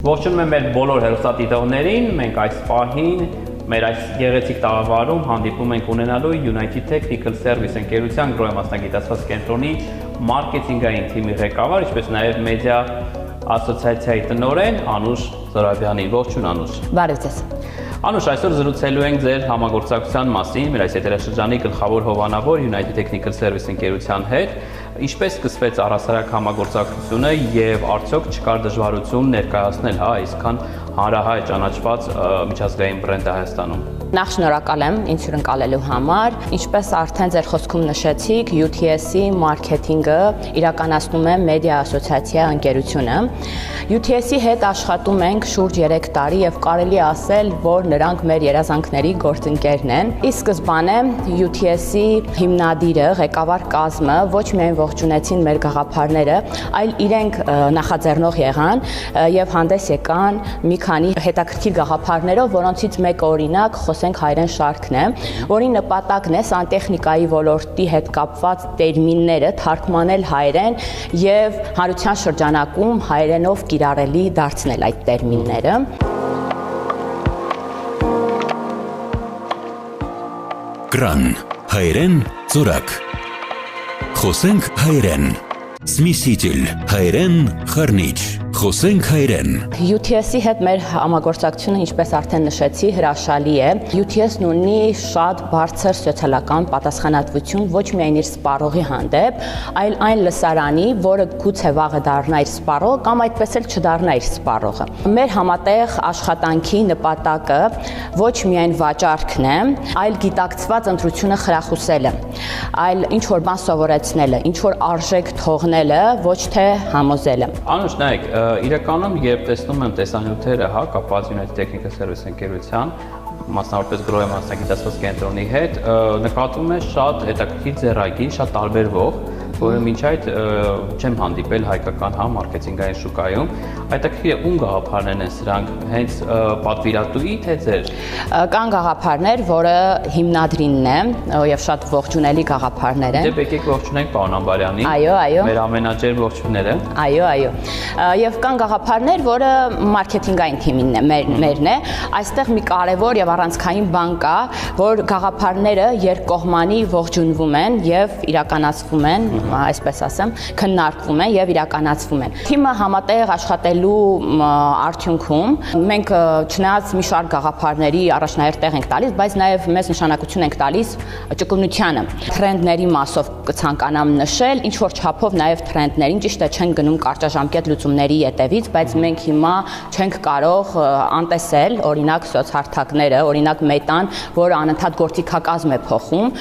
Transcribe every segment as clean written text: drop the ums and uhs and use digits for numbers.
Ողջունում եմ մեր բոլոր հեռուստադիտողներին, մենք այս պահին մեր այս գեղեցիկ տաղավարում հանդիպում ենք ունենալու United Technical Service ընկերության գրոհի մասնագիտացված կենտրոնի մարքեթինգային թիմի ղեկավար, ինչպես նաև մեդիա ասոցիացիայի տնօրեն Անուշ Զորաբյանին։ Ողջույն Անուշ։ Բարև ձեզ։ Անուշ, այսօր զրուցելու ենք ձեր համագործակցության մասին մեր այս եթերաշրջանի գլխավոր հովանավոր United Technical Service ընկերության հետ։ Ինչպես սկսվեց առհասարակ համագործակցությունը եւ արդյոք չկար դժվարություն ներկայացնել այսքան հանրահայտ ճանաչված միջազգային բրենդը Հայաստանում։ Նախ շնորհակալ եմ ինձ հյուրընկալելու համար։ Ինչպես արդեն ձեր խոսքում նշեցիք, UTS-ի մարքեթինգը իրականացնում է մեդիա ասոցիացիա ընկերությունը։ UTS-ի հետ աշխատում ենք շուրջ 3 տարի եւ կարելի ասել, որ նրանք մեր երազանքների գործընկերն են։ Ի սկզբանե UTS-ի հիմնադիրը, ղեկավար կազմը ոչ միայն ողջունեցին մեր գաղափարները, այլ իրենք նախաձեռնող եղան եւ հանդես եկան մի քանի հետաքրքիր գաղափարներով, որոնցից մեկը օրինակ խոսենք հայերեն շարքն է, որի նպատակն է սանտեխնիկայի ոլորտի հետ կապված տերմինները թարգմանել հայերեն եւ հանրության շրջանակում հայերենով կիրառելի դարձնել այդ տերմինները։ Կրան, հայերեն ծորակ։ Խոսենք հայերեն։ Սմիսիջիլ, հայերեն խառնիչ։ Խոսենք հայերեն։ UTS-ի հետ մեր համագործակցությունը, ինչպես արդեն նշեցի, հրաշալի է։ UTS-ն ունի շատ բարձր սոցիալական պատասխանատվություն ոչ միայն իր սպառողի հանդեպ, այլ այն լսարանի, որը գուցե վաղը դառնա իր սպառողը կամ այդպես էլ չդառնա իր սպառողը։ Մեր համատեղ աշխատանքի նպատակը ոչ միայն վաճառքն է, այլ գիտակցված ընտրությունը խրախուսելը, այլ ինչ որ բան սովորեցնելը, ինչ որ արժեք թողնելը, ոչ թե համոզելը։ Անուշ, նայեք, իրականում երբ տեսնում եմ տեսանյութերը, կապված United Technical Service ընկերության, մասնավորապես գրոհի մասնագիտացված կենտրոնի հետ, նկատվում է շատ հետաքրքիր ձեռագիր, շատ տարբերվող, որը մինչ այդ չեմ հանդիպել հայկական մարքեթինգային շուկայում։ Հետաքրքիր է ում գաղափարներն են սրանք, հենց պատվիրատուի թե ձեր։ Կան գաղափարներ, որը հիմնադրինն է եւ շատ ողջունելի գաղափարներ են։ Դե եկեք ողջունենք պարոն Ամբարյանին։ Այո, այո։ Մեր ամենաջեր ողջունները։ Այո, այո։ Եվ կան գաղափարներ, որը մարքեթինգային թիմին է, մերն է։ Այստեղ մի կարևոր եւ առանցքային բան կա, որ գաղափարները երկկողմանի ողջունվում են եւ իրականացվում են, այսպես ասեմ, քննարկվում են եւ իրականացվում են։ Թիմը համատեղ աշխատելու արդյունքում մենք չնայած մի շարք գաղափարների առաջնահերթ տեղ ենք տալիս, բայց նաեւ մեծ նշանակություն ենք տալիս ճկունությանը։ Թրենդների մասով կցանկանամ նշել, ինչ որ չափով նաեւ թրենդներին, ճիշտ է, չեն գնում կարճաժամկետ լուծումների ետևից, բայց մենք հիմա չենք կարող անտեսել, օրինակ սոցհարթակները, օրինակ մետան, որը անընդհատ գործիքակազմ է փոխում։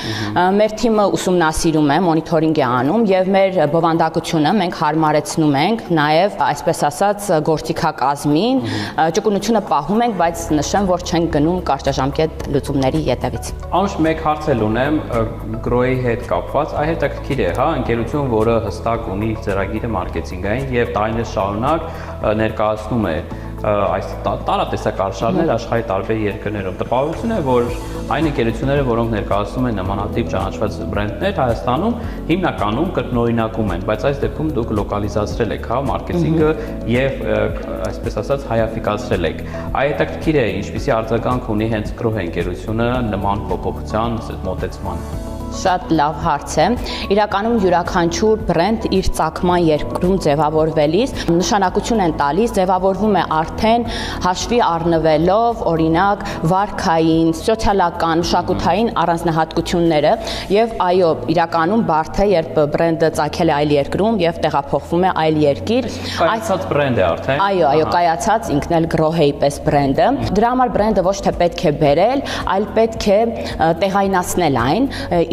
Մեր թիմը ուսումնասիրում է, մոնիթորինգ է անում եւ մեր բովանդակությունը մենք հարմարեցնում ենք նաեւ այսպես ասած գործիքակազմին, ճկունությունը պահում ենք, բայց նշեմ, որ չենք գնում կարճաժամկետ լուծումների ետևից։ Անուշ, մեկ հարց էլ ունեմ գրոհի հետ կապված, այ հետաքրքիր է, ընկերություն, որը հստակ ունի ծրագիրը մարքեթինգային եւ տարիներ շարունակ ներկայացնում է այս տարատեսակ արշավներ աշխարհի տարբեր երկրներում։ Տպավորություն է, որ այն ընկերությունները, որոնք ներկայացնում են նմանատիպ ճանաչված բրենդներ Հայաստանում, հիմնականում կրկնօրինակում են, բայց այս դեպքում դուք լոկալիզացրել եք մարքեթինգը եւ այսպես ասած հայաֆիկացրել եք։ Այ հետաքրքիր է, ինչպիսի արձագանք ունի հենց գրոհի ընկերությունը նման փոփոխության մոտեցման։ Շատ լավ հարց է։ Իրականում յուրաքանչյուր բրենդ իր ծագման երկրում ձևավորվելիս նշանակություն են տալիս, ձևավորվում է արդեն հաշվի առնվելով օրինակ վարքային, սոցիալական, մշակութային առանձնահատկությունները եւ այո, իրականում բարդ է, երբ բրենդը ծագել է այլ երկրում եւ տեղափոխվում է այլ երկիր։ Կայացած բրենդ է արդեն։ Այո, կայացած ինքն էլ գրոհեի պես բրենդը։ Դրա համար բրենդը ոչ թե պետք է բերել, այլ պետք է տեղայնացնել այն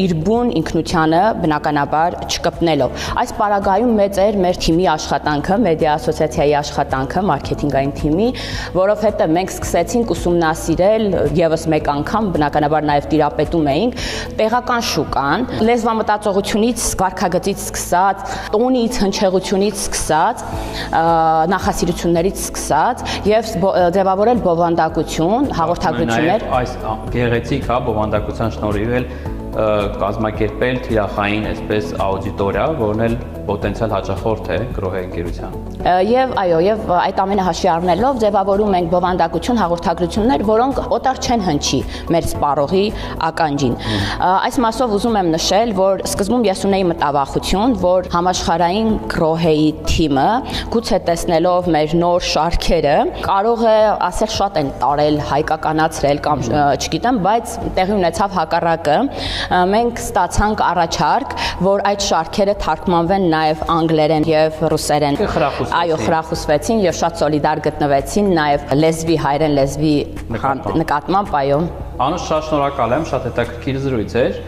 իր բուն ինքնությանը բնականաբար չկպնելով։ Այս պարագայում մեծ էր մեր թիմի աշխատանքը, մեդիա ասոցիացիայի աշխատանքը, մարքեթինգային թիմի, որովհետև մենք սկսեցինք ուսումնասիրել եւս մեկ անգամ, բնականաբար նաեւ տիրապետում էինք տեղական շուկան, լեզվամտածողությունից, վարքագծից սկսած, տոնից, հնչեղությունից սկսած, նախասիրություններից սկսած եւ ձևավորել բովանդակություն, հաղորդագրություններ։ Այս գեղեցիկ բովանդակության շնորհիվ էլ կազմակերպել թիրախային այսպես աուդիտորիա, որն էլ պոտենցիալ հաճախորդ է գրոհի ընկերության։ Եվ այո, եւ այդ ամենը հաշվի առնելով ձևավորում ենք բովանդակություն հաղորդագրություններ, որոնք օտար չեն հնչի մեր սպառողի ականջին։ Այս մասով ուզում եմ նշել, որ սկզբում ես ունեի մտավախություն, որ համաշխարհային գրոհեի թիմը գուցե տեսնելով մեր նոր շարքերը կարող է ասել շատ են տարել, հայկականացրել կամ չգիտեմ, բայց տեղի ունեցավ հակառակը։ Մենք ստացանք առաջարկ, որ այդ շարքերը թարգմանվեն նաև անգլերեն եւ ռուսերեն։ Այո, խրախուսվեցին եւ շատ սոլիդար գտնվեցին նաև լեզվի հայերեն լեզվի նկատմամբ, այո։ Անուշ, շատ շնորհակալ եմ, շատ հետաքրքիր զրույց էր։